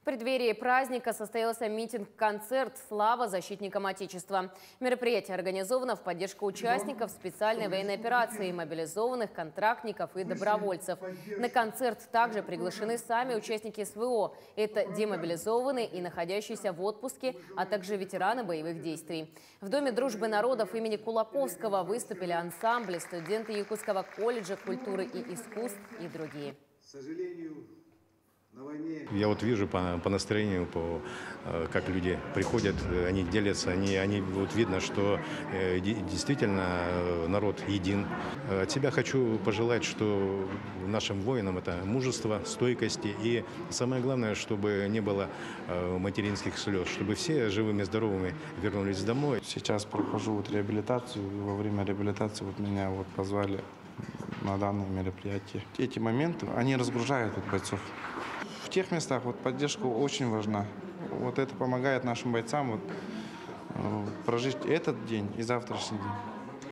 В преддверии праздника состоялся митинг-концерт «Слава защитникам Отечества». Мероприятие организовано в поддержку участников специальной военной операции, мобилизованных, контрактников и добровольцев. На концерт также приглашены сами участники СВО. Это демобилизованные и находящиеся в отпуске, а также ветераны боевых действий. В Доме дружбы народов имени Кулаковского выступили ансамбли, студенты Якутского колледжа культуры и искусств и другие. К сожалению, я вот вижу по настроению, как люди приходят, они делятся, они вот видно, что действительно народ един. От себя хочу пожелать, что нашим воинам это мужество, стойкости и самое главное, чтобы не было материнских слез, чтобы все живыми, здоровыми вернулись домой. Сейчас прохожу реабилитацию, и во время реабилитации меня позвали на данное мероприятие. Эти моменты, они разгружают бойцов. В тех местах поддержка очень важна. Это помогает нашим бойцам прожить этот день и завтрашний день.